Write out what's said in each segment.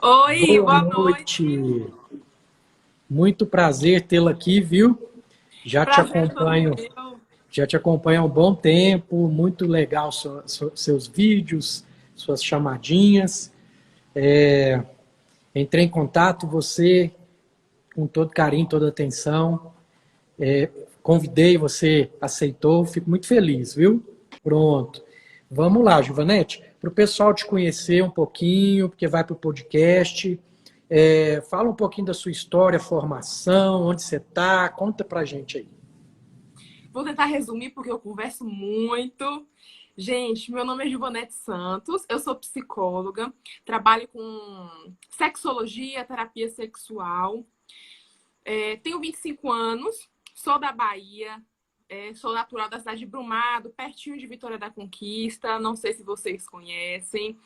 Oi, Boa boa noite. noite. Muito prazer tê-la aqui, viu? Já te Prazer todo acompanho, meu. já te acompanho há um bom tempo. Muito legal seus vídeos, suas chamadinhas. Entrei em contato você com todo carinho, toda atenção. Convidei, você aceitou. Fico muito feliz, viu? Pronto. Vamos lá, Givanete. Para o pessoal te conhecer um pouquinho, porque vai para o podcast. Fala um pouquinho da sua história, formação, onde você está. Conta pra gente aí. Vou tentar resumir porque eu converso muito. Gente, meu nome é Givanete Santos, eu sou psicóloga, trabalho com sexologia, terapia sexual. Tenho 25 anos, sou da Bahia, sou natural da cidade de Brumado, pertinho de Vitória da Conquista. Não sei se vocês conhecem.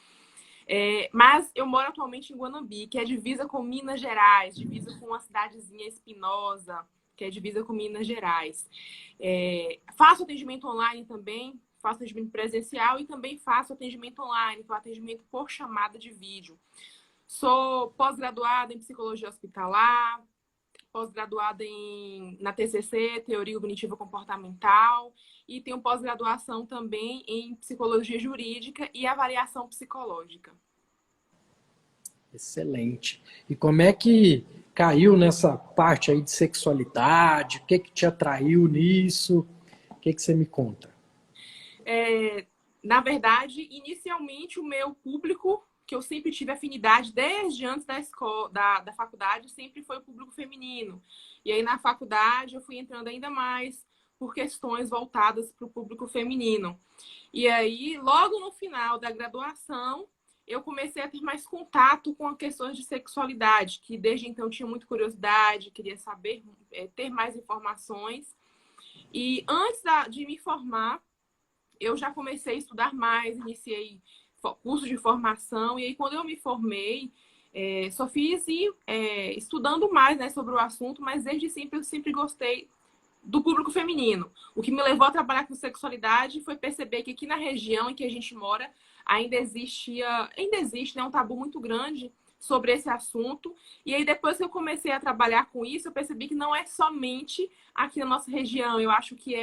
Mas eu moro atualmente em Guanambi, que é divisa com Minas Gerais, divisa com uma cidadezinha Espinosa, que é divisa com Minas Gerais. Faço atendimento online também, faço atendimento presencial e também faço atendimento online, que é o atendimento por chamada de vídeo. Sou pós-graduada em psicologia hospitalar, pós-graduada na TCC, Teoria Cognitiva Comportamental, e tenho pós-graduação também em psicologia jurídica e avaliação psicológica. Excelente. E como é que caiu nessa parte aí de sexualidade? O que te atraiu nisso? O que você me conta? Na verdade, inicialmente o meu público, que eu sempre tive afinidade desde antes da escola, da faculdade, sempre foi o público feminino. E aí na faculdade eu fui entrando ainda mais por questões voltadas para o público feminino. E aí, logo no final da graduação, eu comecei a ter mais contato com as questões de sexualidade, que desde então tinha muita curiosidade, queria saber, ter mais informações. E antes de me formar, eu já comecei a estudar mais, iniciei curso de formação, e aí quando eu me formei, só fiz estudando mais, né, sobre o assunto, mas desde sempre eu sempre gostei do público feminino. O que me levou a trabalhar com sexualidade foi perceber que aqui na região em que a gente mora ainda existe, né, um tabu muito grande sobre esse assunto. E aí depois que eu comecei a trabalhar com isso, eu percebi que não é somente aqui na nossa região. Eu acho que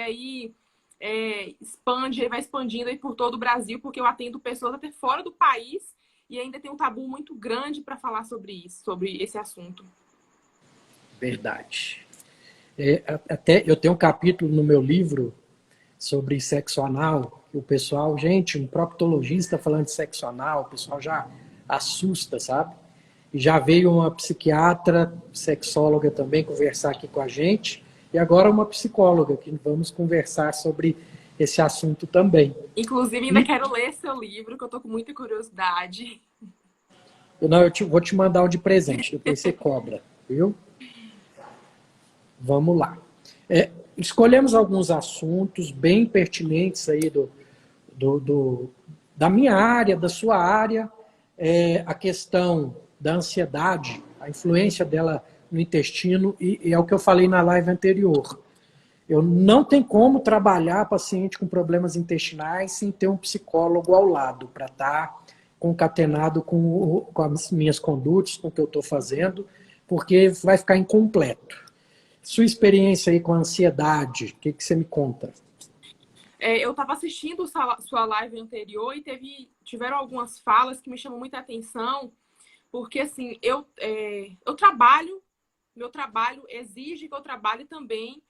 vai expandindo aí por todo o Brasil, porque eu atendo pessoas até fora do país e ainda tem um tabu muito grande para falar sobre isso, sobre esse assunto. Verdade. Até eu tenho um capítulo no meu livro sobre sexo anal, que o pessoal, gente, um proctologista falando de sexo anal, o pessoal já assusta, sabe? E já veio uma psiquiatra, sexóloga também conversar aqui com a gente, e agora uma psicóloga, que vamos conversar sobre esse assunto também. Inclusive, ainda E quero ler seu livro, que eu tô com muita curiosidade. vou te mandar um de presente, depois você cobra, viu? Vamos lá. Escolhemos alguns assuntos bem pertinentes aí da minha área, da sua área, a questão da ansiedade, a influência dela no intestino, e é o que eu falei na live anterior. Eu não tenho como trabalhar paciente com problemas intestinais sem ter um psicólogo ao lado, para estar concatenado com as minhas condutas, com o que eu estou fazendo, porque vai ficar incompleto. Sua experiência aí com a ansiedade, o que você me conta? Eu estava assistindo sua live anterior e tiveram algumas falas que me chamam muita atenção, porque assim, meu trabalho exige que eu trabalhe também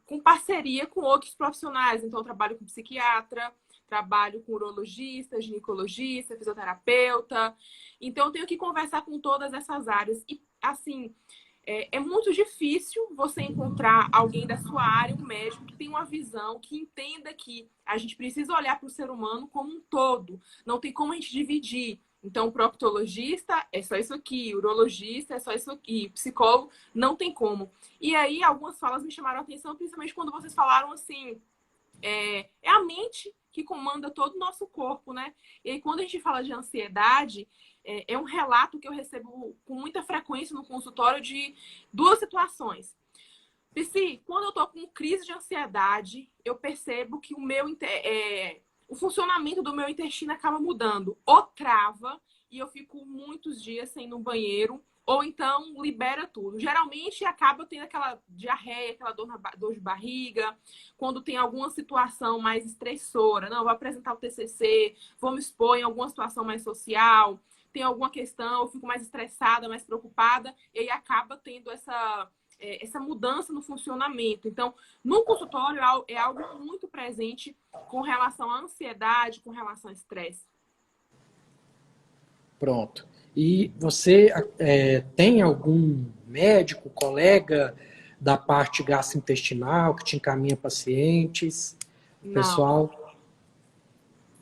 com parceria com outros profissionais. Então, eu trabalho com psiquiatra, trabalho com urologista, ginecologista, fisioterapeuta. Então, eu tenho que conversar com todas essas áreas. E, assim, é muito difícil você encontrar alguém da sua área, um médico, que tenha uma visão, que entenda que a gente precisa olhar para o ser humano como um todo. Não tem como a gente dividir. Então, o proctologista é só isso aqui, o urologista é só isso aqui, psicólogo, não tem como. E aí, algumas falas me chamaram a atenção, principalmente quando vocês falaram assim, é a mente que comanda todo o nosso corpo, né? E aí, quando a gente fala de ansiedade, é um relato que eu recebo com muita frequência no consultório de duas situações. Psi, quando eu tô com crise de ansiedade, eu percebo que o funcionamento do meu intestino acaba mudando. Ou trava, e eu fico muitos dias sem ir no banheiro, ou então libera tudo. Geralmente acaba tendo aquela diarreia, aquela dor de barriga, quando tem alguma situação mais estressora. Não, vou apresentar o TCC, vou me expor em alguma situação mais social, tem alguma questão, eu fico mais estressada, mais preocupada, e aí acaba tendo essa mudança no funcionamento. Então, no consultório é algo muito presente com relação à ansiedade, com relação ao estresse. Pronto. E você tem algum médico, colega da parte gastrointestinal que te encaminha pacientes? Não. Pessoal,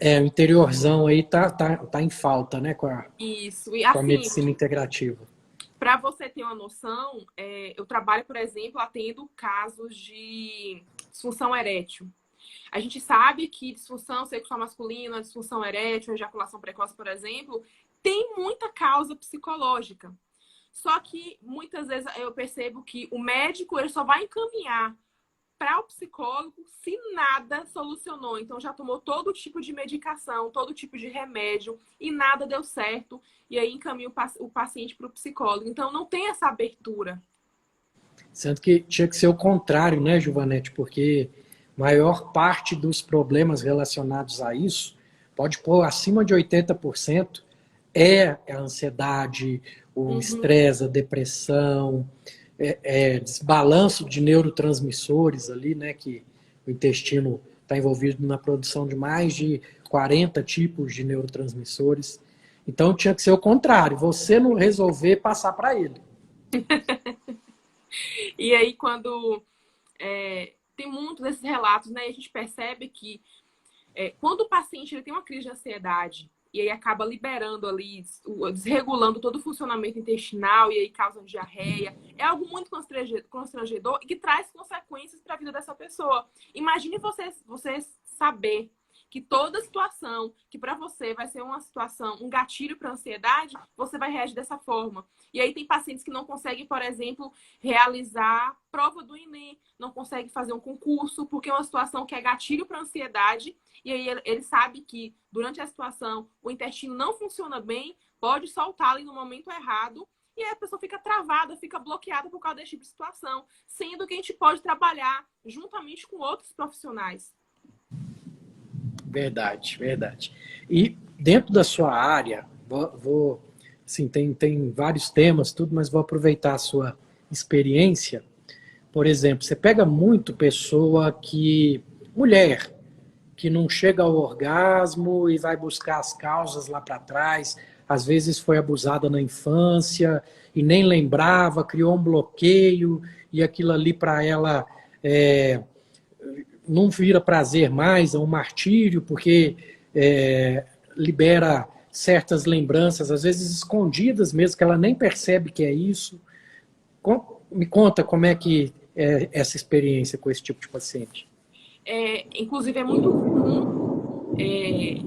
o interiorzão aí tá em falta, né, Isso. E com a assim, medicina integrativa. para você ter uma noção, eu trabalho, por exemplo, atendo casos de disfunção erétil. A gente sabe que disfunção sexual masculina, disfunção erétil, ejaculação precoce, por exemplo, tem muita causa psicológica. Só que muitas vezes eu percebo que o médico ele só vai encaminhar para o psicólogo se nada solucionou. Então já tomou todo tipo de medicação, todo tipo de remédio e nada deu certo. E aí encaminha o paciente para o psicólogo. Então não tem essa abertura. Sendo que tinha que ser o contrário, né, Giovanete? Porque maior parte dos problemas relacionados a isso, pode pôr acima de 80%, é a ansiedade, o estresse, a depressão, desbalanço de neurotransmissores ali, né, que o intestino está envolvido na produção de mais de 40 tipos de neurotransmissores. Então tinha que ser o contrário, você não resolver passar para ele. E aí quando tem muitos desses relatos, né, a gente percebe que quando o paciente ele tem uma crise de ansiedade e aí acaba liberando ali, desregulando todo o funcionamento intestinal e aí causa diarreia, é algo muito constrangedor e que traz consequências para a vida dessa pessoa. Imagine você saber que toda situação que para você vai ser uma situação, um gatilho para ansiedade, você vai reagir dessa forma. E aí tem pacientes que não conseguem, por exemplo, realizar prova do Enem, não conseguem fazer um concurso, porque é uma situação que é gatilho para ansiedade, e aí ele sabe que durante a situação o intestino não funciona bem, pode soltar ali no momento errado, e aí a pessoa fica travada, fica bloqueada por causa desse tipo de situação, sendo que a gente pode trabalhar juntamente com outros profissionais. Verdade, verdade. E dentro da sua área, assim, tem vários temas, tudo, mas vou aproveitar a sua experiência. Por exemplo, você pega muito mulher, que não chega ao orgasmo e vai buscar as causas lá para trás, às vezes foi abusada na infância e nem lembrava, criou um bloqueio e aquilo ali para ela não vira prazer mais, é um martírio, porque libera certas lembranças, às vezes escondidas mesmo, que ela nem percebe que é isso. Me conta como é que é essa experiência com esse tipo de paciente. Inclusive, é muito comum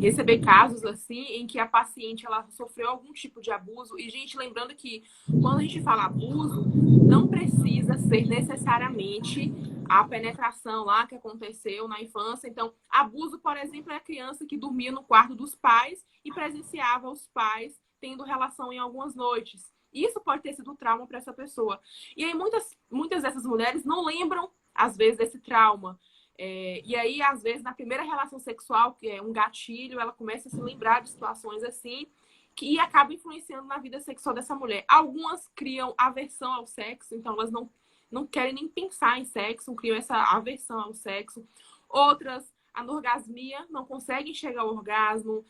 receber casos assim em que a paciente ela sofreu algum tipo de abuso. E, gente, lembrando que quando a gente fala abuso, não precisa ser necessariamente a penetração lá que aconteceu na infância. Então, abuso, por exemplo, é a criança que dormia no quarto dos pais e presenciava os pais tendo relação em algumas noites. Isso pode ter sido trauma para essa pessoa. E aí, muitas dessas mulheres não lembram, às vezes, desse trauma. E aí, às vezes, na primeira relação sexual, que é um gatilho, ela começa a se lembrar de situações assim, que acaba influenciando na vida sexual dessa mulher. Algumas criam aversão ao sexo, então elas não querem nem pensar em sexo, criam essa aversão ao sexo. Outras, a anorgasmia, não conseguem chegar ao orgasmo,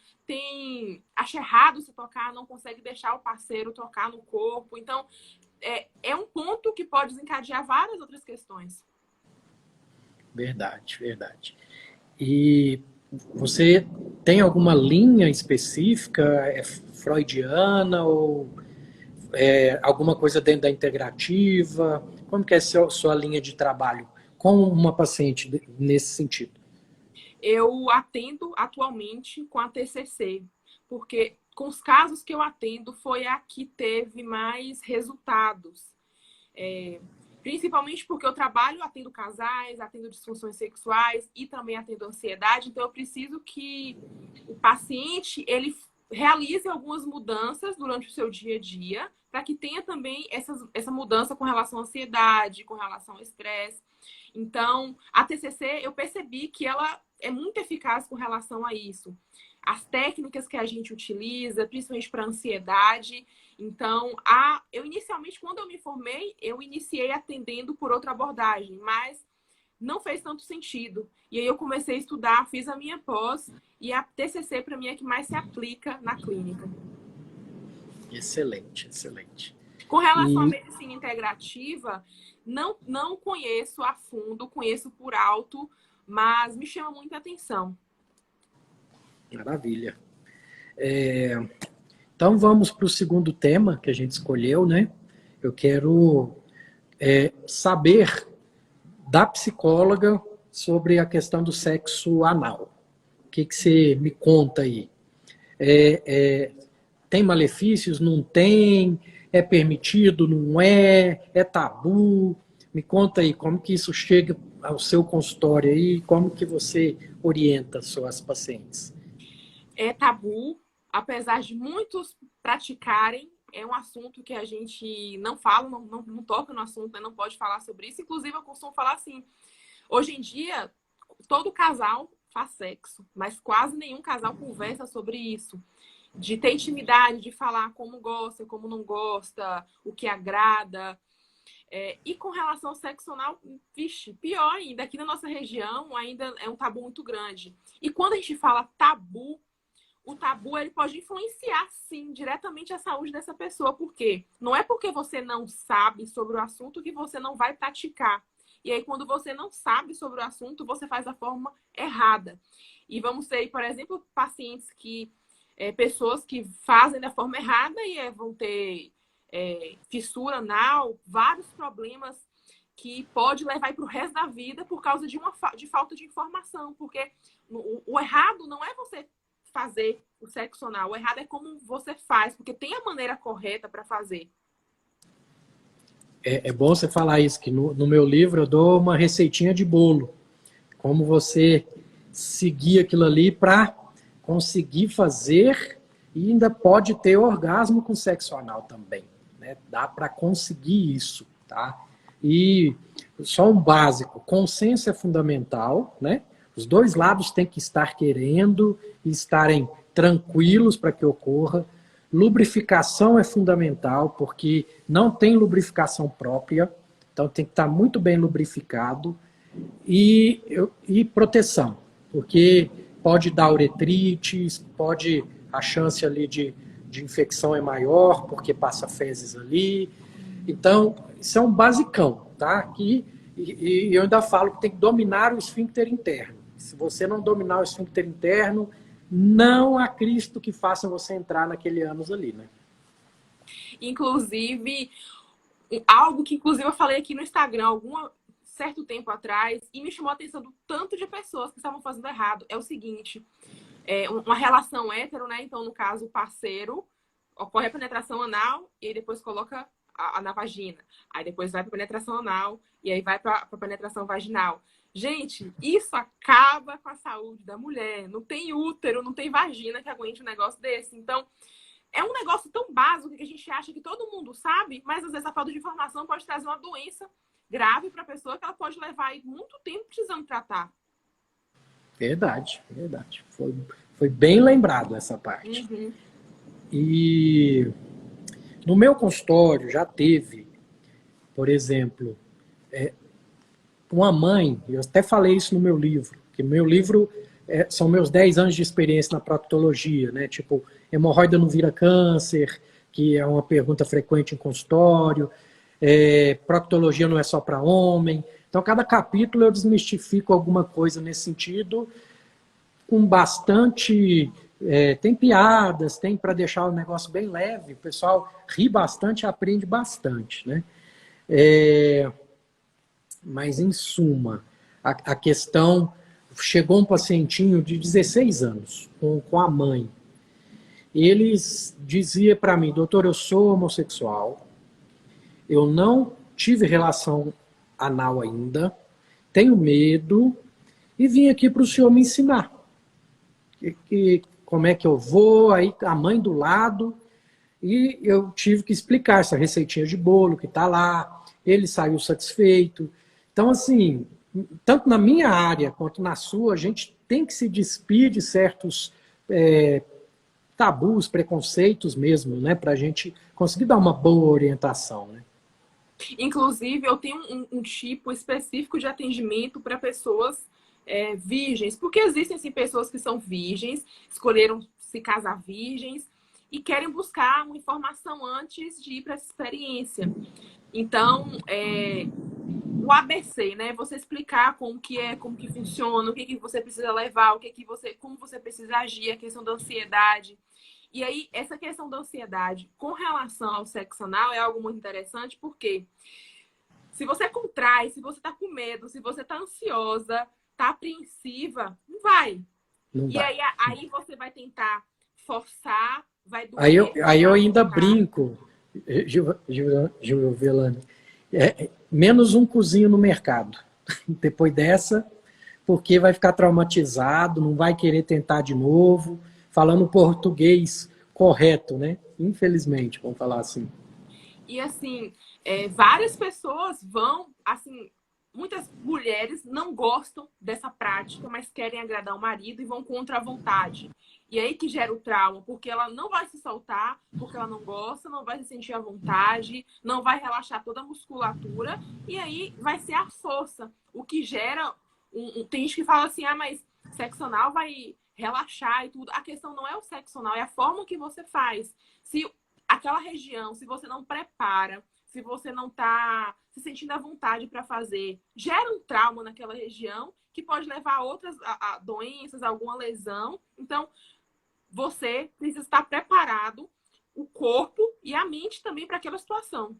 acha errado se tocar, não consegue deixar o parceiro tocar no corpo. Então, é um ponto que pode desencadear várias outras questões. Verdade, verdade. E você tem alguma linha específica, freudiana ou alguma coisa dentro da integrativa? Como que é a sua linha de trabalho com uma paciente nesse sentido? Eu atendo atualmente com a TCC, porque com os casos que eu atendo foi a que teve mais resultados. Principalmente porque eu atendo casais, atendo disfunções sexuais e também atendo ansiedade, então eu preciso que o paciente ele realize algumas mudanças durante o seu dia a dia, para que tenha também essa mudança com relação à ansiedade, com relação ao estresse. Então, a TCC, eu percebi que ela é muito eficaz com relação a isso. As técnicas que a gente utiliza, principalmente para ansiedade. Então, eu inicialmente, quando eu me formei, eu iniciei atendendo por outra abordagem, mas não fez tanto sentido. E aí eu comecei a estudar, fiz a minha pós, e a TCC, para mim, é que mais se aplica na clínica. Excelente, excelente. Com relação à medicina integrativa, não conheço a fundo, conheço por alto, mas me chama muita atenção. Maravilha. Então vamos para o segundo tema que a gente escolheu, né? Eu quero saber da psicóloga sobre a questão do sexo anal. O que você me conta aí? Tem malefícios? Não tem? É permitido? Não é? É tabu? Me conta aí como que isso chega ao seu consultório aí, como que você orienta suas pacientes? É tabu, apesar de muitos praticarem, é um assunto que a gente não fala, não toca no assunto, né? Não pode falar sobre isso. Inclusive, eu costumo falar assim, hoje em dia, todo casal faz sexo, mas quase nenhum casal conversa sobre isso. De ter intimidade, de falar como gosta, como não gosta, o que agrada. E com relação ao sexo anal, vixe, pior ainda, aqui na nossa região ainda é um tabu muito grande. E quando a gente fala tabu, o tabu ele pode influenciar, sim, diretamente a saúde dessa pessoa. Por quê? Não é porque você não sabe sobre o assunto que você não vai praticar. E aí, quando você não sabe sobre o assunto, você faz da forma errada. E vamos ter, por exemplo, pacientes pessoas que fazem da forma errada e vão ter fissura anal, vários problemas que pode levar para o resto da vida por causa de falta de informação. Porque o errado não é você fazer o sexo anal, o errado é como você faz, porque tem a maneira correta para fazer. É bom você falar isso, que no meu livro eu dou uma receitinha de bolo. Como você seguir aquilo ali para conseguir fazer e ainda pode ter orgasmo com sexo anal também. Né? Dá para conseguir isso, tá? E só um básico, consenso é fundamental, né? Os dois lados têm que estar querendo e estarem tranquilos para que ocorra. Lubrificação é fundamental, porque não tem lubrificação própria, então tem que estar muito bem lubrificado. E proteção, porque pode dar uretrites, a chance ali de infecção é maior, porque passa fezes ali. Então, isso é um basicão, tá? E eu ainda falo que tem que dominar o esfíncter interno. Se você não dominar o esfíncter interno, não há Cristo que faça você entrar naquele ânus ali, né? Inclusive, algo que inclusive eu falei aqui no Instagram certo tempo atrás e me chamou a atenção do tanto de pessoas que estavam fazendo errado. É o seguinte, uma relação hétero, né? Então, no caso, o parceiro ocorre a penetração anal e aí depois coloca na vagina. Aí depois vai para penetração anal e aí vai para penetração vaginal. Gente, isso acaba com a saúde da mulher. Não tem útero, não tem vagina que aguente um negócio desse. Então, é um negócio tão básico que a gente acha que todo mundo sabe, mas às vezes a falta de informação pode trazer uma doença grave para a pessoa que ela pode levar aí muito tempo precisando tratar. Verdade, verdade. Foi bem lembrado essa parte. Uhum. E no meu consultório já teve, por exemplo, uma mãe, eu até falei isso no meu livro, que meu livro são meus 10 anos de experiência na proctologia, né? Tipo, hemorroida não vira câncer, que é uma pergunta frequente em consultório, proctologia não é só para homem. Então, cada capítulo eu desmistifico alguma coisa nesse sentido, com bastante... tem piadas, tem para deixar o negócio bem leve, o pessoal ri bastante, aprende bastante, né? Mas, em suma, a questão... Chegou um pacientinho de 16 anos, com a mãe. Eles diziam para mim, doutor, eu sou homossexual, eu não tive relação anal ainda, tenho medo, e vim aqui para o senhor me ensinar. como é que eu vou, aí a mãe do lado, e eu tive que explicar essa receitinha de bolo que está lá, ele saiu satisfeito. Então, assim, tanto na minha área quanto na sua, a gente tem que se despir de certos tabus, preconceitos mesmo, né, para a gente conseguir dar uma boa orientação, né? Inclusive, eu tenho um tipo específico de atendimento para pessoas virgens, porque existem sim, pessoas que são virgens, escolheram se casar virgens e querem buscar uma informação antes de ir para essa experiência. Então, o ABC, né? Você explicar como que é, como que funciona, o que que você precisa levar, como você precisa agir, a questão da ansiedade. E aí, essa questão da ansiedade com relação ao sexo anal é algo muito interessante, porque se você contrai, se você tá com medo, se você tá ansiosa, tá apreensiva, não vai. Não E vai. aí você vai tentar forçar, vai doer. Aí eu ainda brinco, Giovanni, menos um cozinho no mercado. Depois dessa, porque vai ficar traumatizado, não vai querer tentar de novo, falando português correto, né? Infelizmente, vamos falar assim. E assim, várias pessoas vão, assim, muitas mulheres não gostam dessa prática, mas querem agradar o marido e vão contra a vontade. E aí que gera o trauma, porque ela não vai se soltar, porque ela não gosta, não vai se sentir à vontade, não vai relaxar toda a musculatura, e aí vai ser a força. O que gera... Tem gente que fala assim, mas sexo anal vai relaxar e tudo. A questão não é o sexo anal, é a forma que você faz. Se aquela região, se você não prepara, se você não está se sentindo à vontade para fazer, gera um trauma naquela região que pode levar a outras doenças, alguma lesão. Então, você precisa estar preparado, o corpo e a mente também para aquela situação.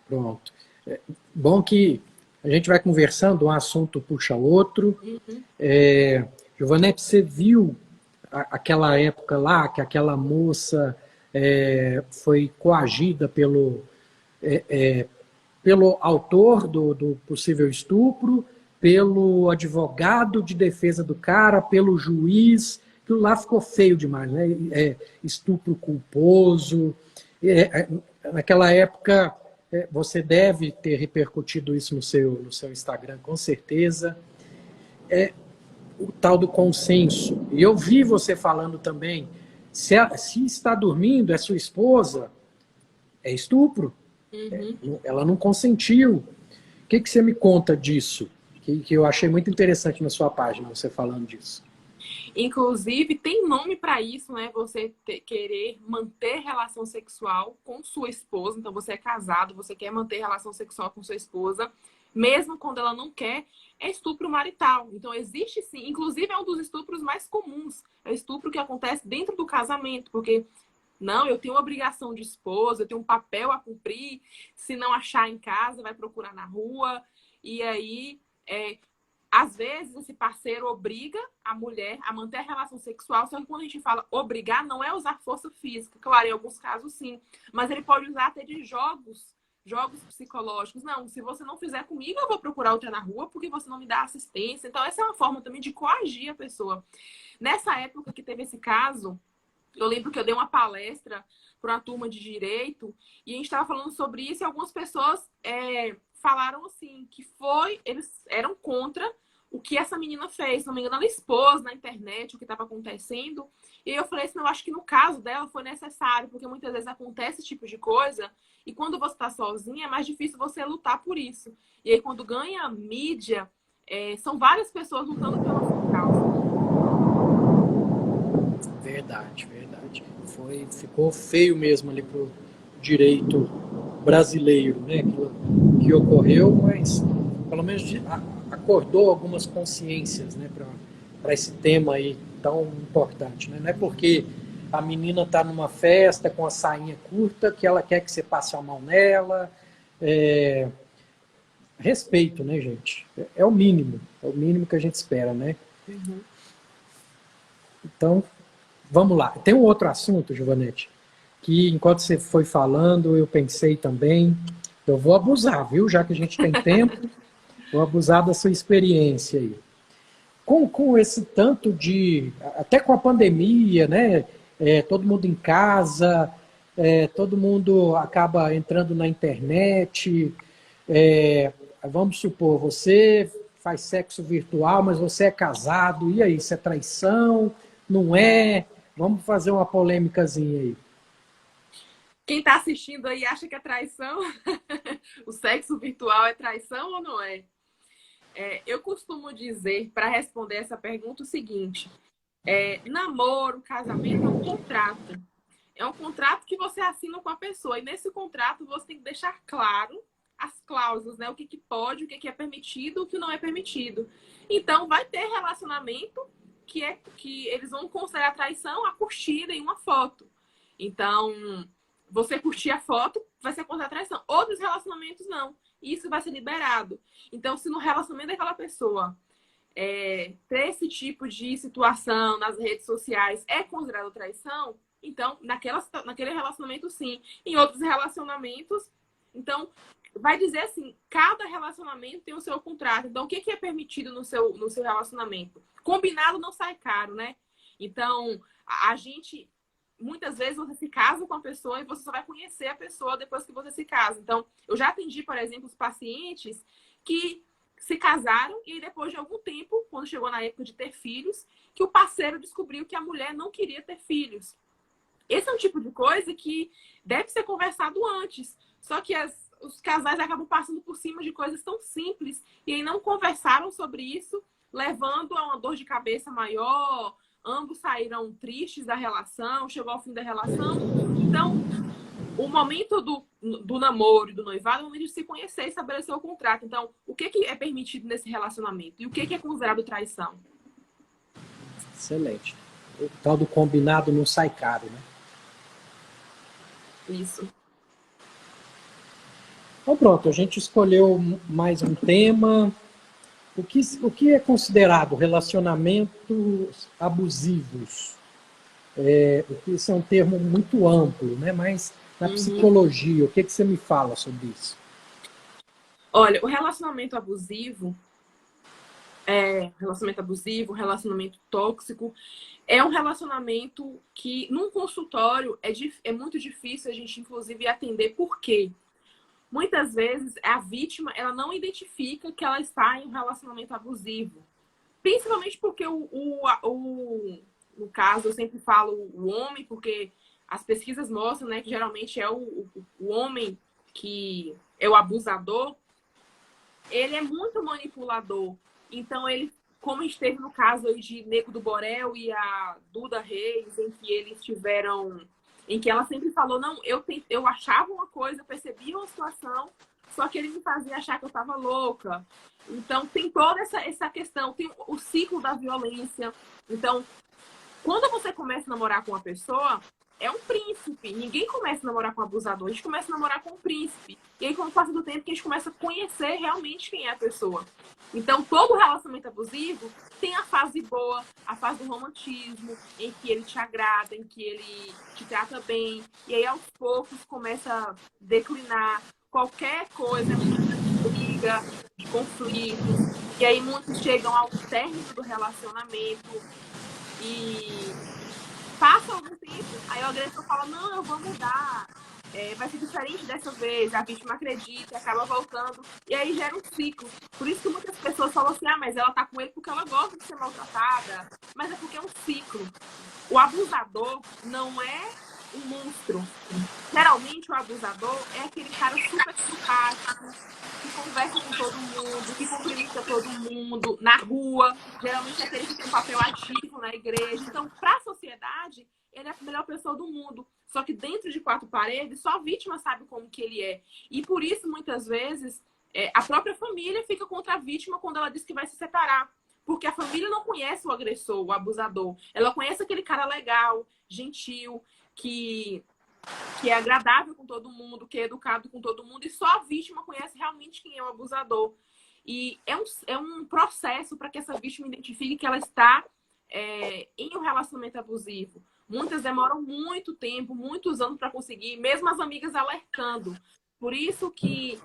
Pronto. Bom que a gente vai conversando, um assunto puxa outro. Uhum. Giovanete, você viu aquela época lá que aquela moça foi coagida pelo autor do possível estupro, pelo advogado de defesa do cara, pelo juiz? Aquilo lá ficou feio demais, né? Estupro culposo. Naquela época, você deve ter repercutido isso no seu Instagram, com certeza. O tal do consenso. E eu vi você falando também, se está dormindo, é sua esposa, é estupro. Uhum. Ela não consentiu. O que você me conta disso? Que eu achei muito interessante na sua página, você falando disso. Inclusive, tem nome para isso, né? Você querer manter relação sexual com sua esposa. Então, você é casado, você quer manter relação sexual com sua esposa, mesmo quando ela não quer, é estupro marital. Então, existe sim. Inclusive, é um dos estupros mais comuns. É o estupro que acontece dentro do casamento, porque não, eu tenho uma obrigação de esposa, eu tenho um papel a cumprir. Se não achar em casa, vai procurar na rua. E aí, às vezes, esse parceiro obriga a mulher a manter a relação sexual, só que quando a gente fala obrigar, não é usar força física. Claro, em alguns casos, sim. Mas ele pode usar até de jogos psicológicos. Não, se você não fizer comigo, eu vou procurar outra na rua porque você não me dá assistência. Então, essa é uma forma também de coagir a pessoa. Nessa época que teve esse caso, eu lembro que eu dei uma palestra para uma turma de direito e a gente estava falando sobre isso e algumas pessoas falaram assim, que eles eram contra o que essa menina fez. Se não me engano, ela expôs na internet o que estava acontecendo. E eu falei assim, eu acho que no caso dela foi necessário, porque muitas vezes acontece esse tipo de coisa e quando você está sozinha é mais difícil você lutar por isso. E aí quando ganha mídia, são várias pessoas lutando pela sua causa. Verdade. Ficou feio mesmo ali pro direito brasileiro, né? Que ocorreu, mas pelo menos acordou algumas consciências, né, para esse tema aí tão importante, né? Não é porque a menina está numa festa com a sainha curta que ela quer que você passe a mão nela. Respeito, né, gente? É o mínimo que a gente espera, né? Uhum. Então, vamos lá. Tem um outro assunto, Giovanete, que enquanto você foi falando, eu pensei também, eu vou abusar, viu? Já que a gente tem tempo, vou abusar da sua experiência aí. com esse tanto de... Até com a pandemia, né? Todo mundo em casa, todo mundo acaba entrando na internet. Vamos supor, você faz sexo virtual, mas você é casado. E aí, isso é traição? Não é? Vamos fazer uma polêmicazinha aí. Quem está assistindo aí acha que é traição? O sexo virtual é traição ou não é? Eu costumo dizer, para responder essa pergunta, o seguinte: namoro, casamento é um contrato. É um contrato que você assina com a pessoa. E nesse contrato você tem que deixar claro as cláusulas, né? O que pode, o que é permitido, o que não é permitido. Então, vai ter relacionamento que eles vão considerar traição a curtida em uma foto. Então, você curtir a foto vai ser considerado traição. Outros relacionamentos não. Isso vai ser liberado. Então, se no relacionamento daquela pessoa ter esse tipo de situação nas redes sociais é considerado traição, então, naquele relacionamento, sim. Em outros relacionamentos, então, vai dizer assim, cada relacionamento tem o seu contrato. Então, o que é permitido no seu relacionamento? Combinado não sai caro, né? Então, a gente... Muitas vezes você se casa com a pessoa e você só vai conhecer a pessoa depois que você se casa. Então, eu já atendi, por exemplo, os pacientes que se casaram e depois de algum tempo, quando chegou na época de ter filhos, que o parceiro descobriu que a mulher não queria ter filhos. Esse é um tipo de coisa que deve ser conversado antes. Só que os casais acabam passando por cima de coisas tão simples e aí não conversaram sobre isso, levando a uma dor de cabeça maior. Ambos saíram tristes da relação, chegou ao fim da relação. Então, o momento do namoro e do noivado é o momento de se conhecer e estabelecer o contrato. Então, o que é permitido nesse relacionamento? E o que é considerado traição? Excelente. O tal do combinado não sai caro, né? Isso. Então pronto, a gente escolheu mais um tema. O que é considerado relacionamentos abusivos? Isso é um termo muito amplo, né? Mas na psicologia, o que você me fala sobre isso? Olha, o relacionamento abusivo, relacionamento tóxico, é um relacionamento que, num consultório, é muito difícil a gente, inclusive, atender. Por quê? Muitas vezes, a vítima ela não identifica que ela está em um relacionamento abusivo. Principalmente porque, no caso, eu sempre falo o homem, porque as pesquisas mostram, né, que geralmente é o homem que é o abusador. Ele é muito manipulador. Então, ele, como esteve no caso aí de Nego do Borel e a Duda Reis, em que ela sempre falou, não, eu achava uma coisa, eu percebia uma situação, só que ele me fazia achar que eu estava louca. Então, tem toda essa questão, tem o ciclo da violência. Então, quando você começa a namorar com uma pessoa, é um príncipe. Ninguém começa a namorar com um abusador, a gente começa a namorar com um príncipe. E aí, com o passar do tempo, que a gente começa a conhecer realmente quem é a pessoa. Então, todo relacionamento abusivo tem a fase boa, a fase do romantismo, em que ele te agrada, em que ele te trata bem. E aí, aos poucos, começa a declinar qualquer coisa, de briga, de conflitos. E aí, muitos chegam ao término do relacionamento e passa algum tempo, aí o agressor fala, não, eu vou mudar, vai ser diferente dessa vez, a vítima acredita, acaba voltando, e aí gera um ciclo. Por isso que muitas pessoas falam assim, mas ela tá com ele porque ela gosta de ser maltratada, mas é porque é um ciclo. O abusador não é um monstro. Geralmente o abusador é aquele cara super simpático, que conversa com todo mundo, que cumprimenta todo mundo na rua. Geralmente é aquele que tem um papel ativo na igreja. Então, para a sociedade, ele é a melhor pessoa do mundo. Só que dentro de quatro paredes, só a vítima sabe como que ele é. E por isso, muitas vezes, a própria família fica contra a vítima quando ela diz que vai se separar. Porque a família não conhece o agressor, o abusador. Ela conhece aquele cara legal, gentil, que é agradável com todo mundo, que é educado com todo mundo, e só a vítima conhece realmente quem é o abusador. E é um processo para que essa vítima identifique que ela está em um relacionamento abusivo. Muitas demoram muito tempo, muitos anos para conseguir, mesmo as amigas alertando. Por isso que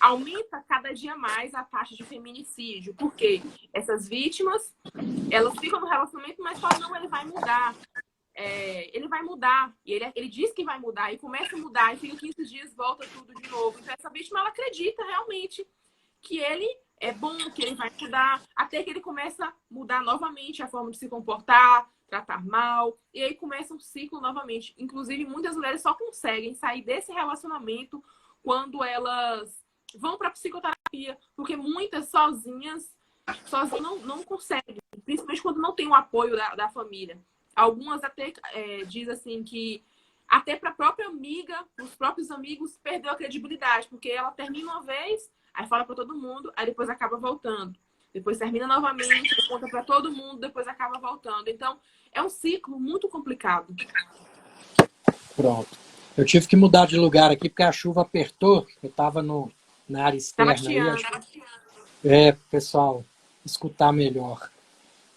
aumenta cada dia mais a taxa de feminicídio, porque essas vítimas, elas ficam no relacionamento, mas falam, não, ele vai mudar. Ele vai mudar, e ele diz que vai mudar, e começa a mudar, e fica 15 dias, volta tudo de novo. Então, essa vítima, ela acredita realmente que ele é bom, que ele vai mudar, até que ele começa a mudar novamente a forma de se comportar, tratar mal, e aí começa um ciclo novamente. Inclusive, muitas mulheres só conseguem sair desse relacionamento quando elas vão para psicoterapia, porque muitas sozinhas não conseguem, principalmente quando não tem o apoio da família. Algumas até diz assim que até para a própria amiga, os próprios amigos perdeu a credibilidade, porque ela termina uma vez, aí fala para todo mundo, aí depois acaba voltando. Depois termina novamente, conta para todo mundo, depois acaba voltando. Então, é um ciclo muito complicado. Pronto. Eu tive que mudar de lugar aqui porque a chuva apertou. Eu estava na área externa. Pessoal, escutar melhor.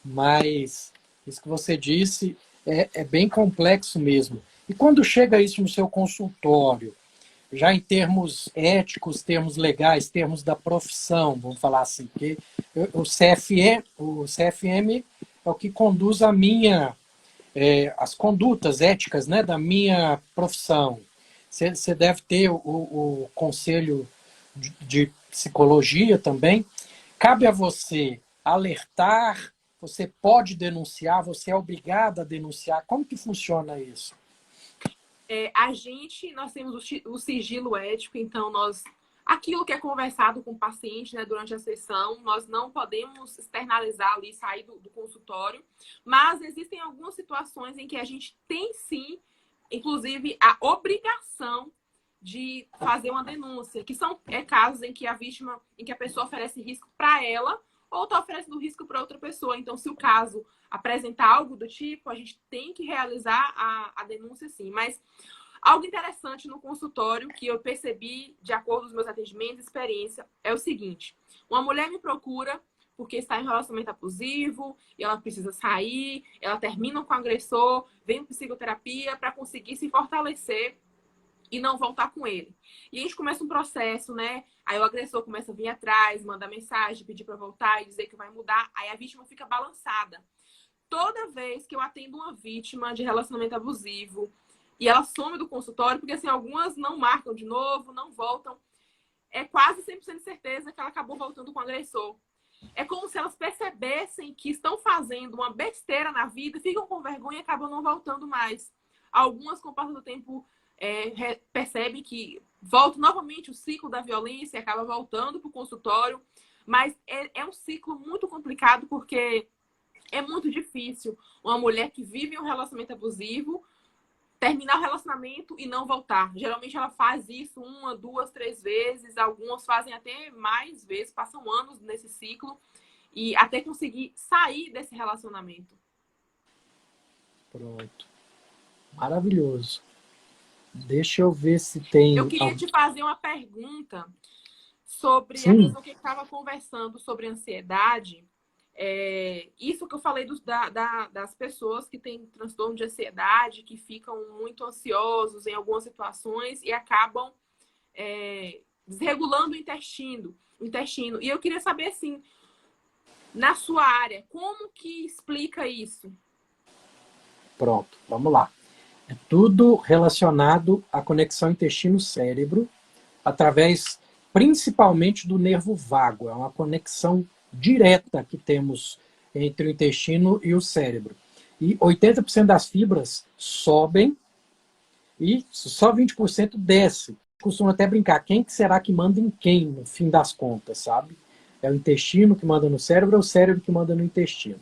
Mas isso que você disse é bem complexo mesmo. E quando chega isso no seu consultório, já em termos éticos, termos legais, termos da profissão, vamos falar assim, porque o CFM é o que conduz as condutas éticas, né, da minha profissão. Você deve ter o conselho de psicologia também. Cabe a você alertar, você pode denunciar, você é obrigada a denunciar. Como que funciona isso? Nós temos o sigilo ético, então aquilo que é conversado com o paciente, né, durante a sessão, nós não podemos externalizar ali, sair do consultório, mas existem algumas situações em que a gente tem sim, inclusive, a obrigação de fazer uma denúncia, que são casos em que a pessoa oferece risco para ela ou está oferecendo risco para outra pessoa. Então, se o caso apresentar algo do tipo, a gente tem que realizar a denúncia sim. Mas algo interessante no consultório que eu percebi, de acordo com os meus atendimentos e experiência, é o seguinte. Uma mulher me procura porque está em um relacionamento abusivo e ela precisa sair, ela termina com o agressor, vem para psicoterapia para conseguir se fortalecer e não voltar com ele. E a gente começa um processo, né? Aí o agressor começa a vir atrás, manda mensagem, pedir para voltar e dizer que vai mudar. Aí a vítima fica balançada. Toda vez que eu atendo uma vítima de relacionamento abusivo e ela some do consultório, porque assim, algumas não marcam de novo, não voltam, é quase 100% de certeza que ela acabou voltando com o agressor. É como se elas percebessem que estão fazendo uma besteira na vida, ficam com vergonha e acabam não voltando mais. Algumas, com o passar do tempo, percebem que volta novamente o ciclo da violência e acaba voltando para o consultório, mas é um ciclo muito complicado porque é muito difícil uma mulher que vive um relacionamento abusivo terminar o relacionamento e não voltar. Geralmente ela faz isso 1, 2, 3 vezes, algumas fazem até mais vezes, passam anos nesse ciclo e até conseguir sair desse relacionamento. Pronto. Maravilhoso. Deixa eu ver se tem... Eu queria te fazer uma pergunta sobre Sim. a pessoa que estava conversando sobre ansiedade. Isso que eu falei das pessoas que têm transtorno de ansiedade, que ficam muito ansiosos em algumas situações e acabam desregulando o intestino. E eu queria saber, assim, na sua área, como que explica isso? Pronto, vamos lá. É tudo relacionado à conexão intestino-cérebro, através principalmente do nervo vago. É uma conexão direta que temos entre o intestino e o cérebro. E 80% das fibras sobem e só 20% desce. Costumo até brincar, quem será que manda em quem, no fim das contas, sabe? É o intestino que manda no cérebro, é o cérebro que manda no intestino.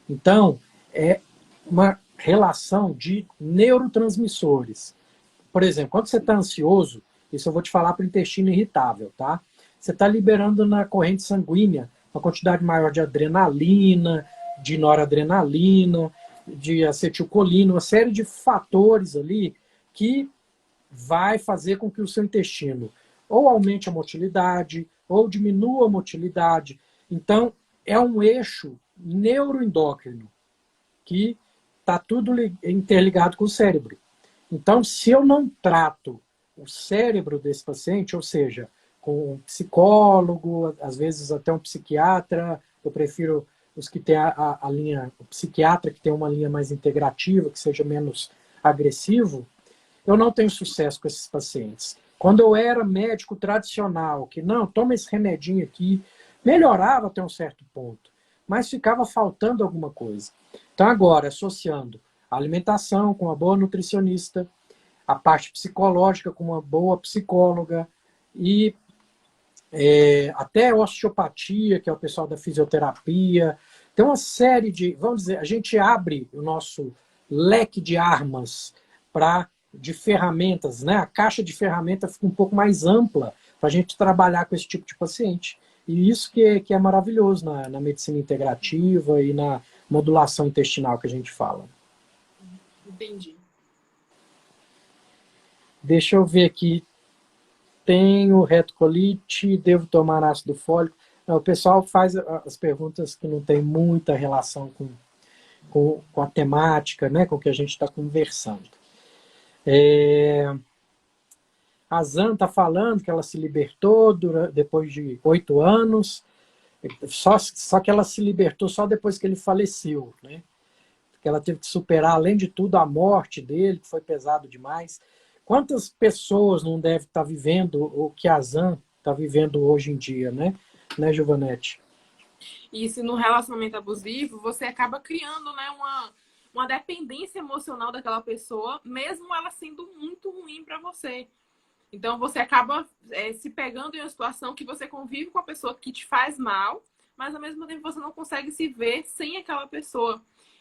Então, é uma relação de neurotransmissores. Por exemplo, quando você está ansioso, isso eu vou te falar para o intestino irritável, tá? Você está liberando na corrente sanguínea uma quantidade maior de adrenalina, de noradrenalina, de acetilcolina, uma série de fatores ali que vai fazer com que o seu intestino ou aumente a motilidade, ou diminua a motilidade. Então, é um eixo neuroendócrino que está tudo interligado com o cérebro. Então, se eu não trato o cérebro desse paciente, ou seja, com um psicólogo, às vezes até um psiquiatra. Eu prefiro os que têm a linha, o psiquiatra que tem uma linha mais integrativa, que seja menos agressivo. Eu não tenho sucesso com esses pacientes. Quando eu era médico tradicional, que não, toma esse remedinho aqui, melhorava até um certo ponto, mas ficava faltando alguma coisa. Então agora, associando a alimentação com uma boa nutricionista, a parte psicológica com uma boa psicóloga e até osteopatia, que é o pessoal da fisioterapia. Tem uma série de, vamos dizer, a gente abre o nosso leque de armas de ferramentas, né? A caixa de ferramentas fica um pouco mais ampla para a gente trabalhar com esse tipo de paciente. E isso que é maravilhoso na medicina integrativa e na modulação intestinal que a gente fala. Entendi. Deixa eu ver aqui. Tenho retocolite, devo tomar ácido fólico? Não, o pessoal faz as perguntas que não tem muita relação com a temática, né, com o que a gente está conversando. A Zan está falando que ela se libertou depois de 8 anos, só que ela se libertou só depois que ele faleceu, né? Que ela teve que superar, além de tudo, a morte dele, que foi pesado demais. Quantas pessoas não devem estar vivendo o que a Zan está vivendo hoje em dia, né, Giovanete? E se no relacionamento abusivo, você acaba criando, né, uma dependência emocional daquela pessoa, mesmo ela sendo muito ruim para você. Então, você acaba se pegando em uma situação que você convive com a pessoa que te faz mal, mas ao mesmo tempo você não consegue se ver sem aquela pessoa.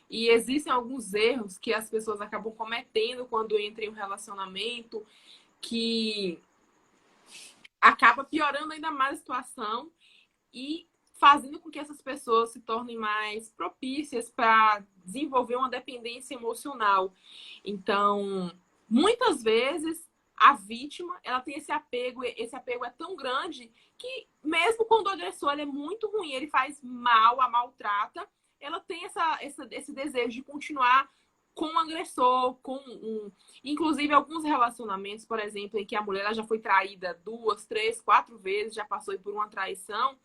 E existem alguns erros que as pessoas acabam cometendo quando entram em um relacionamento, que acaba piorando ainda mais a situação e fazendo com que essas pessoas se tornem mais propícias para desenvolver uma dependência emocional. Então, muitas vezes, a vítima, ela tem esse apego é tão grande que mesmo quando o agressor é muito ruim, ele faz mal, a maltrata, ela tem esse desejo de continuar com o agressor, inclusive alguns relacionamentos, por exemplo, em que a mulher ela já foi traída 2, 3, 4 vezes, já passou por uma traição,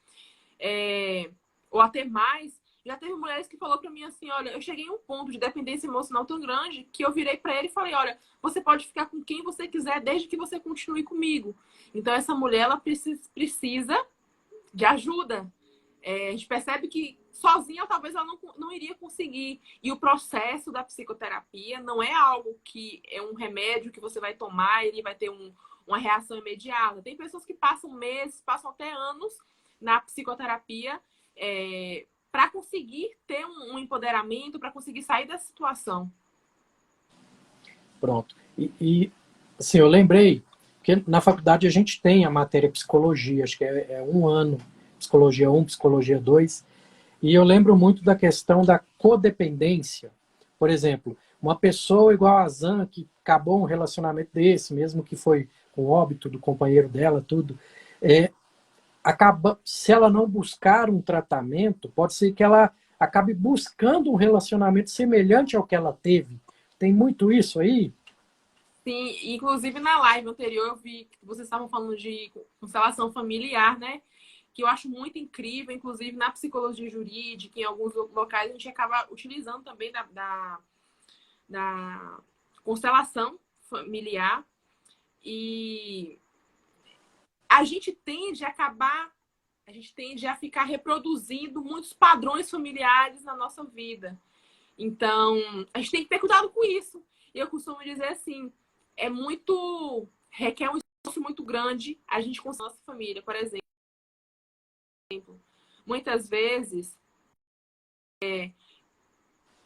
ou até mais. Já teve mulheres que falou para mim assim, olha, eu cheguei em um ponto de dependência emocional tão grande que eu virei para ele e falei, olha, você pode ficar com quem você quiser desde que você continue comigo. Então essa mulher ela precisa de ajuda. A gente percebe que sozinha talvez ela não iria conseguir. E o processo da psicoterapia não é algo que é um remédio que você vai tomar e ele vai ter uma reação imediata. Tem pessoas que passam meses, passam até anos na psicoterapia para conseguir ter um empoderamento, para conseguir sair da situação. Pronto. E assim, eu lembrei que na faculdade a gente tem a matéria psicologia, acho que é 1 ano, psicologia 1, psicologia 2, e eu lembro muito da questão da codependência. Por exemplo, uma pessoa igual a Zan, que acabou um relacionamento desse, mesmo que foi com o óbito do companheiro dela, tudo, se ela não buscar um tratamento, pode ser que ela acabe buscando um relacionamento semelhante ao que ela teve. Tem muito isso aí? Sim, inclusive na live anterior eu vi que vocês estavam falando de constelação familiar, né? Que eu acho muito incrível, inclusive na psicologia jurídica, em alguns locais a gente acaba utilizando também da constelação familiar. E a gente tende a ficar reproduzindo muitos padrões familiares na nossa vida. Então, a gente tem que ter cuidado com isso. Eu costumo dizer assim, requer um esforço muito grande a gente com a nossa família, por exemplo. Muitas vezes,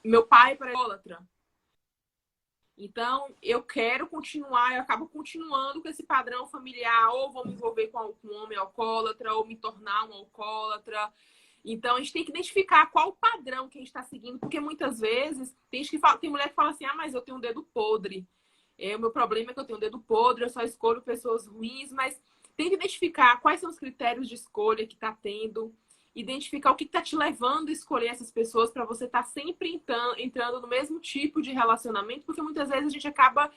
meu pai é alcoólatra. Então, eu acabo continuando com esse padrão familiar, ou vou me envolver com um homem alcoólatra, ou me tornar um alcoólatra. Então, a gente tem que identificar qual o padrão que a gente está seguindo, porque muitas vezes tem mulher que fala assim, mas eu tenho um dedo podre. O meu problema é que eu tenho um dedo podre, eu só escolho pessoas ruins, mas tem que identificar quais são os critérios de escolha que está tendo, identificar o que está te levando a escolher essas pessoas para você estar sempre entrando no mesmo tipo de relacionamento, porque muitas vezes a gente acaba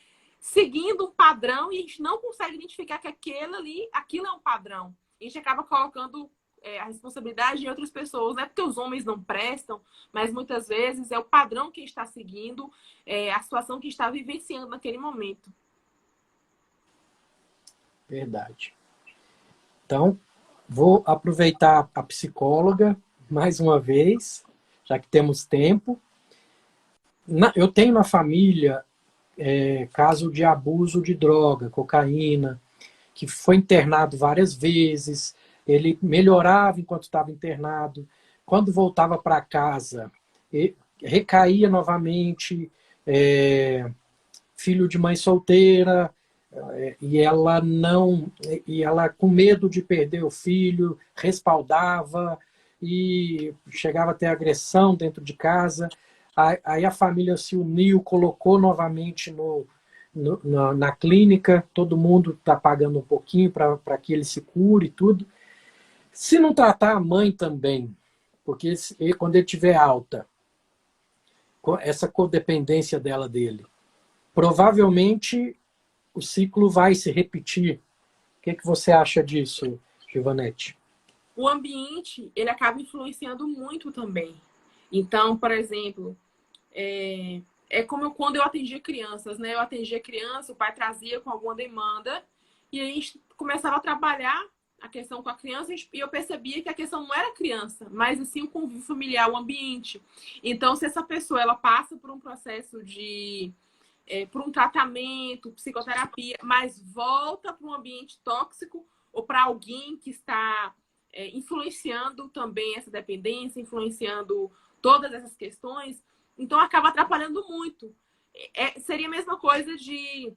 seguindo um padrão e a gente não consegue identificar que aquilo é um padrão. A gente acaba colocando a responsabilidade em outras pessoas. Não é porque os homens não prestam, mas muitas vezes é o padrão que está seguindo, a situação que está vivenciando naquele momento. Verdade. Então, vou aproveitar a psicóloga mais uma vez, já que temos tempo. Eu tenho na família caso de abuso de droga, cocaína, que foi internado várias vezes, ele melhorava enquanto estava internado, quando voltava para casa, recaía novamente, filho de mãe solteira, e ela com medo de perder o filho, respaldava e chegava a ter agressão dentro de casa. Aí a família se uniu, colocou novamente na clínica, todo mundo está pagando um pouquinho para que ele se cure e tudo. Se não tratar a mãe também, porque quando ele tiver alta, essa codependência dele, provavelmente o ciclo vai se repetir. O que você acha disso, Givanete? O ambiente, ele acaba influenciando muito também. Então, por exemplo, como quando eu atendia crianças, né? Eu atendia criança, o pai trazia com alguma demanda e a gente começava a trabalhar a questão com a criança e eu percebia que a questão não era a criança, mas assim o convívio familiar, o ambiente. Então, se essa pessoa ela passa por um processo por um tratamento, psicoterapia, mas volta para um ambiente tóxico ou para alguém que está influenciando também essa dependência, influenciando todas essas questões, então acaba atrapalhando muito. Seria a mesma coisa de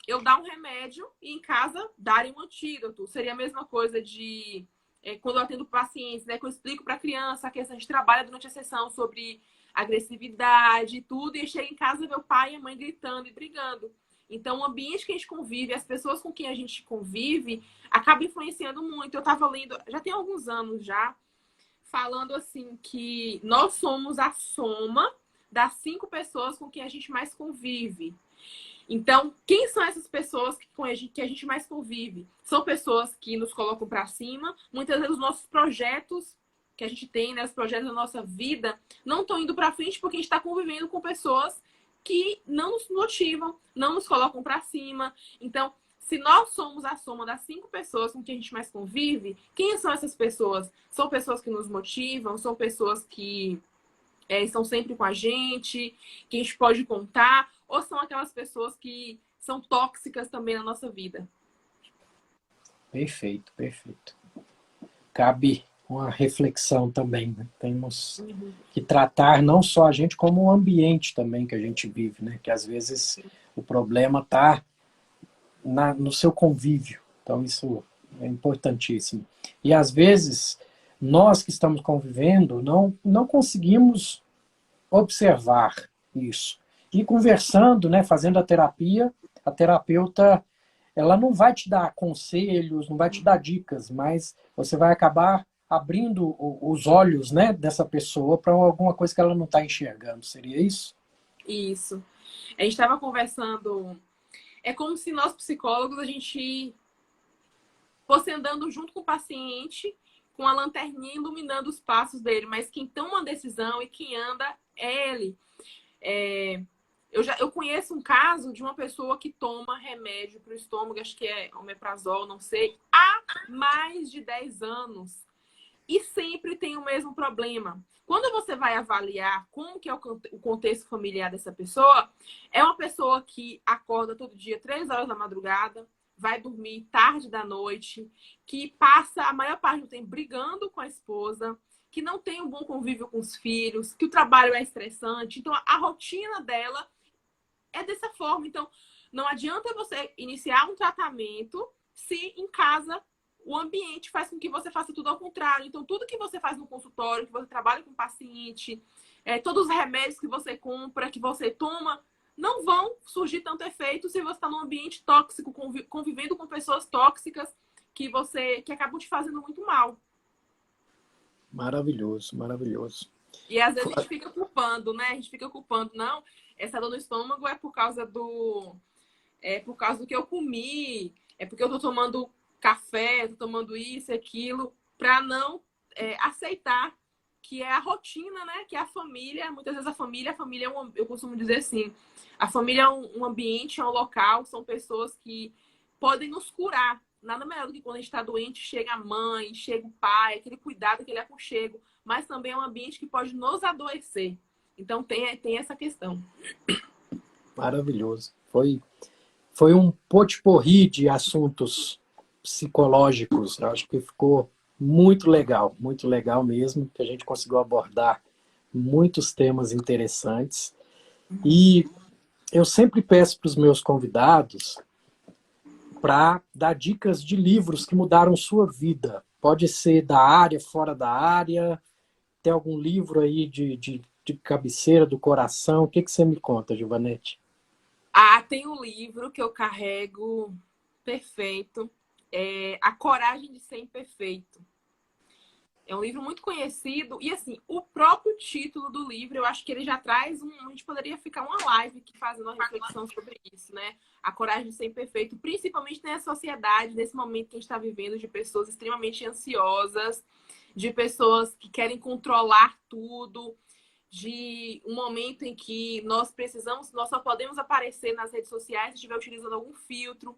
eu dar um remédio e em casa darem um antídoto. Seria a mesma coisa de quando eu atendo pacientes, né, que eu explico para a criança a questão de trabalho durante a sessão sobre agressividade e tudo, e chega em casa e vê o pai e a mãe gritando e brigando. Então, o ambiente que a gente convive, as pessoas com quem a gente convive, acaba influenciando muito. Eu estava lendo, já tem alguns anos já, falando assim que nós somos a soma das 5 pessoas com quem a gente mais convive. Então, quem são essas pessoas que a gente mais convive? São pessoas que nos colocam para cima. Muitas vezes os nossos projetos que a gente tem, né, os projetos da nossa vida, não estão indo para frente porque a gente está convivendo com pessoas que não nos motivam, não nos colocam para cima. Então, se nós somos a soma das 5 pessoas com quem a gente mais convive, quem são essas pessoas? São pessoas que nos motivam, são pessoas que estão sempre com a gente, que a gente pode contar, ou são aquelas pessoas que são tóxicas também na nossa vida? Perfeito, perfeito. Cabe uma reflexão também, né? Temos que tratar não só a gente, como o ambiente também que a gente vive, né? Que às vezes o problema está no seu convívio. Então isso é importantíssimo. E às vezes nós que estamos convivendo não conseguimos observar isso. E conversando, né, fazendo a terapeuta ela não vai te dar conselhos, não vai te dar dicas, mas você vai acabar abrindo os olhos, né, dessa pessoa para alguma coisa que ela não está enxergando. Seria isso? Isso. A gente estava conversando. É como se nós, psicólogos, a gente fosse andando junto com o paciente, com a lanterninha iluminando os passos dele, mas quem toma uma decisão e quem anda é ele. Eu conheço um caso de uma pessoa que toma remédio para o estômago, acho que é omeprazol, não sei, há mais de 10 anos. E sempre tem o mesmo problema. Quando você vai avaliar como que é o contexto familiar dessa pessoa, é uma pessoa que acorda todo dia 3 horas da madrugada, vai dormir tarde da noite, que passa a maior parte do tempo brigando com a esposa, que não tem um bom convívio com os filhos, que o trabalho é estressante. Então, a rotina dela é dessa forma. Então, não adianta você iniciar um tratamento se em casa o ambiente faz com que você faça tudo ao contrário. Então, tudo que você faz no consultório, que você trabalha com o paciente, todos os remédios que você compra, que você toma, não vão surgir tanto efeito se você está num ambiente tóxico, convivendo com pessoas tóxicas que acabam te fazendo muito mal. Maravilhoso, maravilhoso. E às vezes a gente fica culpando, né? A gente fica culpando, não, essa dor no estômago é por causa é por causa do que eu comi, é porque eu tô tomando café, tô tomando isso e aquilo, para não aceitar que é a rotina, né? Que é a família. Muitas vezes a família é eu costumo dizer assim, a família é um ambiente, é um local, são pessoas que podem nos curar. Nada melhor do que quando a gente está doente, chega a mãe, chega o pai, aquele cuidado, aquele aconchego. Mas também é um ambiente que pode nos adoecer. Então tem essa questão. Maravilhoso. Foi um potpourri de assuntos psicológicos. Eu acho que ficou muito legal mesmo, que a gente conseguiu abordar muitos temas interessantes. E eu sempre peço para os meus convidados para dar dicas de livros que mudaram sua vida. Pode ser da área, fora da área. Tem algum livro aí de cabeceira, do coração? O que você me conta, Giovanetti? Ah, tem um livro que eu carrego perfeito. É A Coragem de Ser Imperfeito. É um livro muito conhecido. E, assim, o próprio título do livro, eu acho que ele já traz A gente poderia ficar uma live aqui fazendo uma reflexão sobre isso, né? A coragem de ser imperfeito, principalmente nessa sociedade, nesse momento que a gente está vivendo, de pessoas extremamente ansiosas, de pessoas que querem controlar tudo, de um momento em que nós só podemos aparecer nas redes sociais se estiver utilizando algum filtro.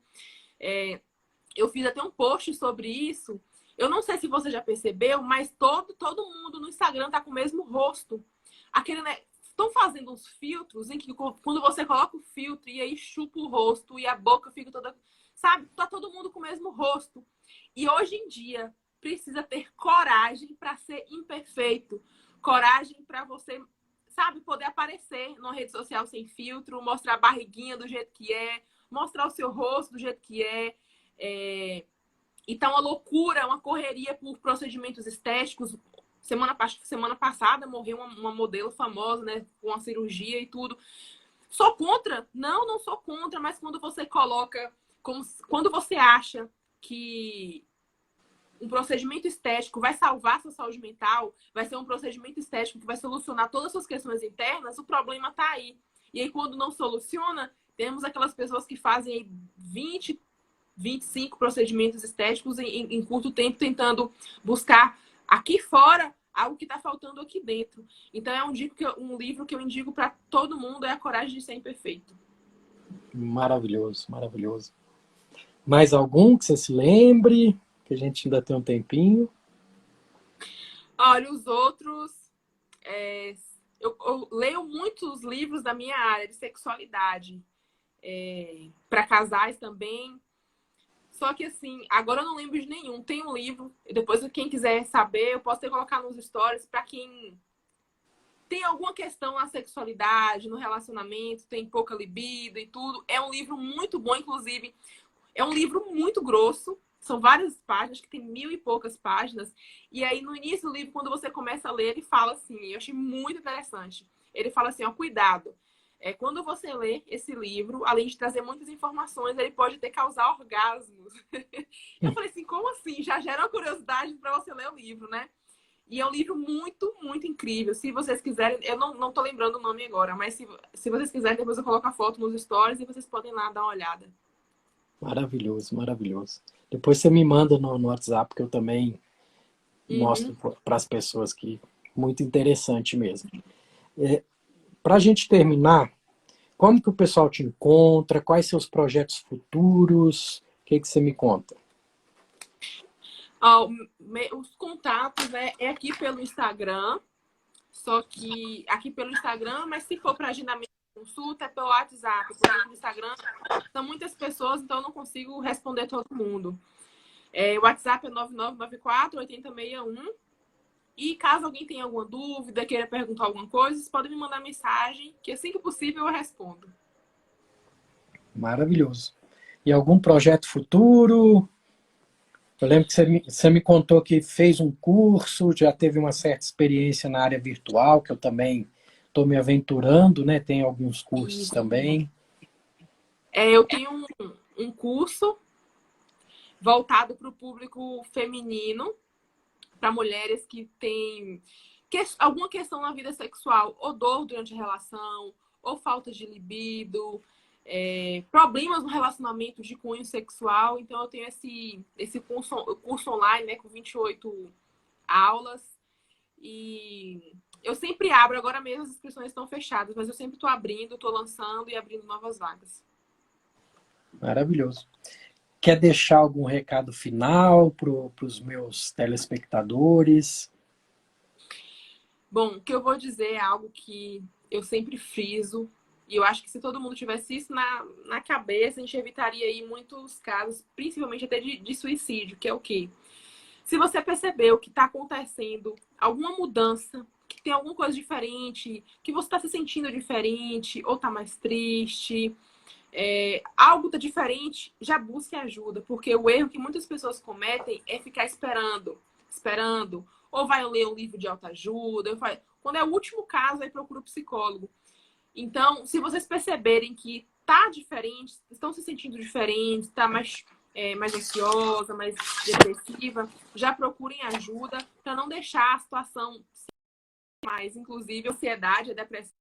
Eu fiz até um post sobre isso. Eu não sei se você já percebeu, mas todo mundo no Instagram tá com o mesmo rosto. Aquele, né? Estão fazendo uns filtros em que quando você coloca o filtro e aí chupa o rosto e a boca fica toda... Sabe? Tá todo mundo com o mesmo rosto. E hoje em dia precisa ter coragem para ser imperfeito. Coragem para você, sabe, poder aparecer numa rede social sem filtro, mostrar a barriguinha do jeito que é, mostrar o seu rosto do jeito que é. E tá uma loucura, uma correria por procedimentos estéticos. Semana passada morreu uma modelo famosa, né? Com uma cirurgia e tudo. Sou contra? Não, não sou contra, mas quando você coloca, quando você acha que um procedimento estético vai salvar a sua saúde mental, vai ser um procedimento estético que vai solucionar todas as suas questões internas, o problema está aí. E aí, quando não soluciona, temos aquelas pessoas que fazem 20, 25 procedimentos estéticos em curto tempo, tentando buscar aqui fora algo que está faltando aqui dentro. Então, é um livro que eu indico para todo mundo, é A Coragem de Ser Imperfeito. Maravilhoso, maravilhoso. Mais algum que você se lembre? Que a gente ainda tem um tempinho. Olha, os outros... eu leio muitos livros da minha área de sexualidade. Para casais também. Só que, assim, agora eu não lembro de nenhum. Tem um livro, e depois quem quiser saber, eu posso ter colocar nos stories para quem tem alguma questão na sexualidade, no relacionamento, tem pouca libido e tudo. É um livro muito bom, inclusive. É um livro muito grosso. São várias páginas, que tem 1000 e poucas páginas. E aí, no início do livro, quando você começa a ler, ele fala assim, eu achei muito interessante. Ele fala assim, ó, cuidado. Quando você lê esse livro, além de trazer muitas informações, ele pode até causar orgasmos. Eu falei assim, como assim? Já gera uma curiosidade para você ler o livro, né? E é um livro muito, muito incrível. Se vocês quiserem, eu não tô lembrando o nome agora, mas se vocês quiserem, depois eu coloco a foto nos stories e vocês podem lá dar uma olhada. Maravilhoso, maravilhoso. Depois você me manda no WhatsApp, que eu também mostro para as pessoas que muito interessante mesmo. Para a gente terminar, como que o pessoal te encontra? Quais seus projetos futuros? O que você me conta? Os contatos é aqui pelo Instagram, só que aqui pelo Instagram, mas se for para agendamento de consulta, é pelo WhatsApp, porque no Instagram são muitas pessoas, então eu não consigo responder todo mundo. O WhatsApp é 9994-8061. E caso alguém tenha alguma dúvida, queira perguntar alguma coisa, vocês podem me mandar mensagem, que assim que possível eu respondo. Maravilhoso. E algum projeto futuro? Eu lembro que você me contou que fez um curso, já teve uma certa experiência na área virtual, que eu também estou me aventurando, né? Tem alguns cursos Isso. também. Eu tenho um curso voltado para o público feminino, para mulheres que têm alguma questão na vida sexual, ou dor durante a relação, ou falta de libido, problemas no relacionamento de cunho sexual. Então, eu tenho esse curso online, né, com 28 aulas. E eu sempre abro, agora mesmo as inscrições estão fechadas, mas eu sempre estou abrindo, estou lançando e abrindo novas vagas. Maravilhoso. Quer deixar algum recado final para os meus telespectadores? Bom, o que eu vou dizer é algo que eu sempre friso, e eu acho que se todo mundo tivesse isso na cabeça, a gente evitaria aí muitos casos, principalmente até de suicídio, que é o quê? Se você percebeu que está acontecendo alguma mudança, que tem alguma coisa diferente, que você está se sentindo diferente, ou está mais triste, algo está diferente, já busque ajuda, porque o erro que muitas pessoas cometem é ficar esperando, ou vai ler um livro de autoajuda, quando é o último caso, aí procura o psicólogo. Então, se vocês perceberem que tá diferente, estão se sentindo diferentes, tá mais ansiosa, mais depressiva, já procurem ajuda para não deixar a situação mais. Inclusive, a ansiedade e a depressão,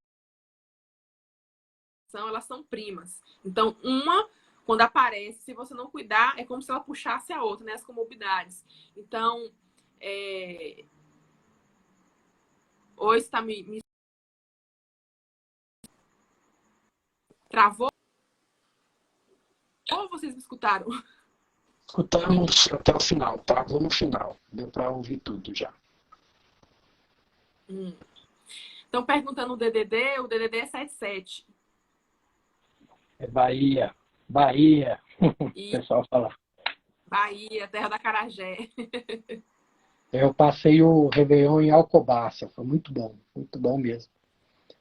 elas são primas. Então, uma, quando aparece, se você não cuidar, é como se ela puxasse a outra, né? As comorbidades. Então, ou está me travou? Ou vocês me escutaram? Escutamos até o final, travou no final. Deu para ouvir tudo já. Estão perguntando o DDD é 77. É Bahia, Bahia, o pessoal fala. Bahia, terra da acarajé. Eu passei o Réveillon em Alcobaça, foi muito bom mesmo.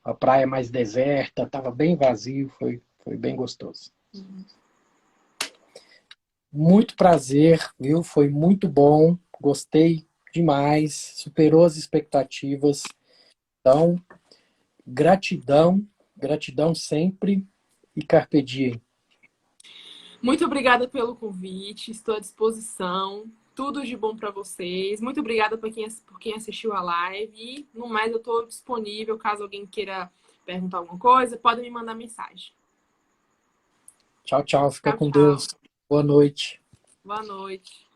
A praia mais deserta, estava bem vazio, foi bem gostoso. Muito prazer, viu? Foi muito bom, gostei demais, superou as expectativas. Então, gratidão, gratidão sempre e carpe diem. Muito obrigada pelo convite, estou à disposição. Tudo de bom para vocês. Muito obrigada por quem assistiu a live. E, no mais, eu estou disponível caso alguém queira perguntar alguma coisa, pode me mandar mensagem. Tchau, tchau. Fica Tchau, com tchau. Deus. Boa noite. Boa noite.